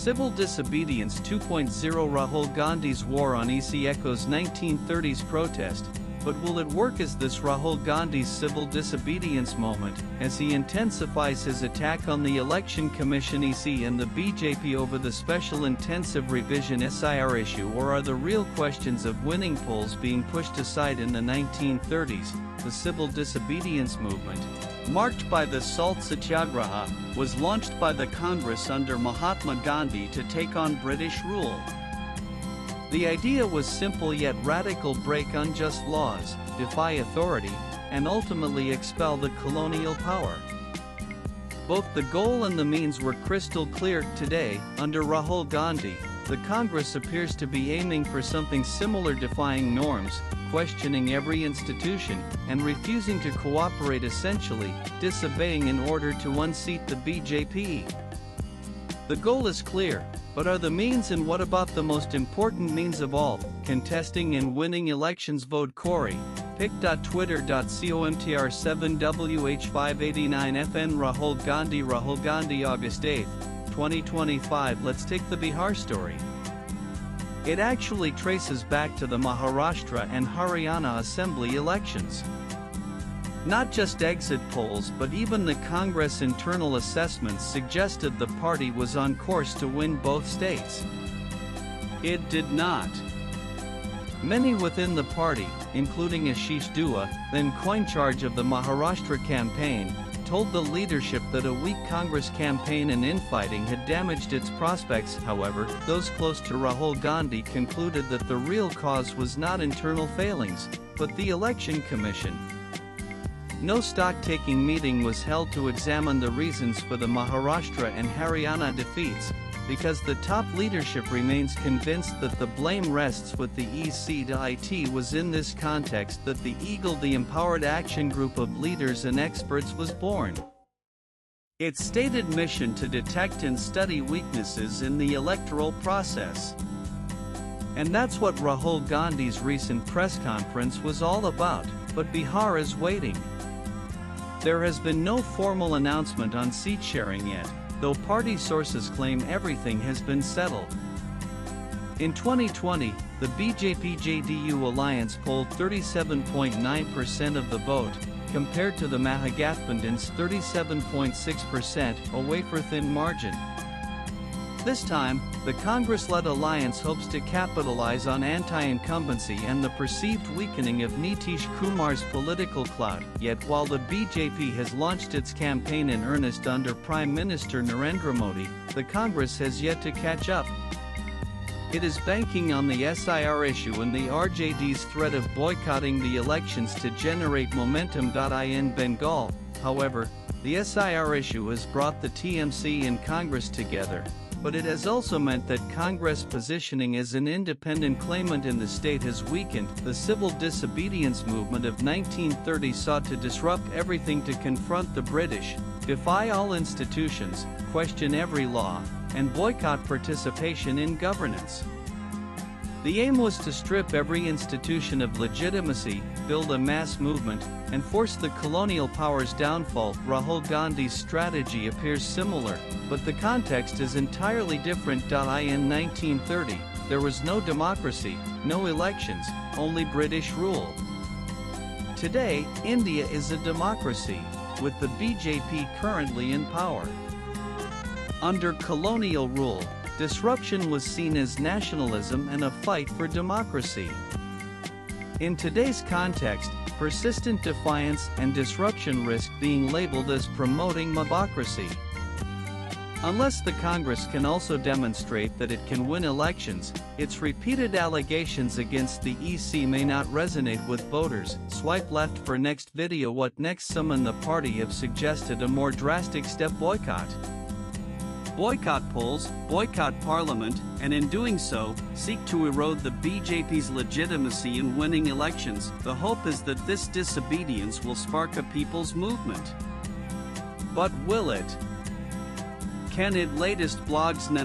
Civil Disobedience 2.0. Rahul Gandhi's war on EC echoes 1930s protest, but will it work as this Rahul Gandhi's civil disobedience moment, as he intensifies his attack on the Election Commission EC and the BJP over the Special Intensive Revision SIR issue, or are the real questions of winning polls being pushed aside? In the 1930s, the civil disobedience movement, marked by the Salt Satyagraha, was launched by the Congress under Mahatma Gandhi to take on British rule. The idea was simple yet radical: break unjust laws, defy authority, and ultimately expel the colonial power. Both the goal and the means were crystal clear. Today, under Rahul Gandhi, the Congress appears to be aiming for something similar: defying norms, questioning every institution, and refusing to cooperate, essentially, disobeying in order to unseat the BJP. The goal is clear, but are the means, and what about the most important means of all, contesting and winning elections? Vote Corey. pic.twitter.com/7WH589FN Rahul Gandhi August 8, 2025. Let's take the Bihar story. It actually traces back to the Maharashtra and Haryana Assembly elections. Not just exit polls, but even the Congress internal assessments suggested the party was on course to win both states. It did not. Many within the party, including Ashish Dua, then co-in-charge of the Maharashtra campaign, told the leadership that a weak Congress campaign and infighting had damaged its prospects. However, those close to Rahul Gandhi concluded that the real cause was not internal failings, but the Election Commission. No stock-taking meeting was held to examine the reasons for the Maharashtra and Haryana defeats, because the top leadership remains convinced that the blame rests with the EC. It was in this context that the EAGLE, the Empowered Action Group of leaders and experts, was born. Its stated mission to detect and study weaknesses in the electoral process. And that's what Rahul Gandhi's recent press conference was all about, but Bihar is waiting. There has been no formal announcement on seat sharing yet, though party sources claim everything has been settled. In 2020, the BJP-JDU alliance polled 37.9% of the vote, compared to the Mahagathbandhan's 37.6%, a wafer-thin margin. This time, the Congress-led alliance hopes to capitalize on anti-incumbency and the perceived weakening of Nitish Kumar's political clout. Yet while the BJP has launched its campaign in earnest under Prime Minister Narendra Modi, the Congress has yet to catch up. It is banking on the SIR issue and the RJD's threat of boycotting the elections to generate momentum. In Bengal, however, the SIR issue has brought the TMC and Congress together, but it has also meant that Congress' positioning as an independent claimant in the state has weakened. The civil disobedience movement of 1930 sought to disrupt everything, to confront the British, defy all institutions, question every law, and boycott participation in governance. The aim was to strip every institution of legitimacy, build a mass movement, and force the colonial power's downfall. Rahul Gandhi's strategy appears similar, but the context is entirely different. In 1930, there was no democracy, no elections, only British rule. Today, India is a democracy, with the BJP currently in power. Under colonial rule, disruption was seen as nationalism and a fight for democracy. In today's context, persistent defiance and disruption risk being labeled as promoting mobocracy. Unless the Congress can also demonstrate that it can win elections, its repeated allegations against the EC may not resonate with voters. Swipe left for next video. What next? Some in the party have suggested a more drastic step: boycott. Boycott polls, boycott parliament, and in doing so, seek to erode the BJP's legitimacy in winning elections. The hope is that this disobedience will spark a people's movement. But will it? Can it? Latest blogs. Na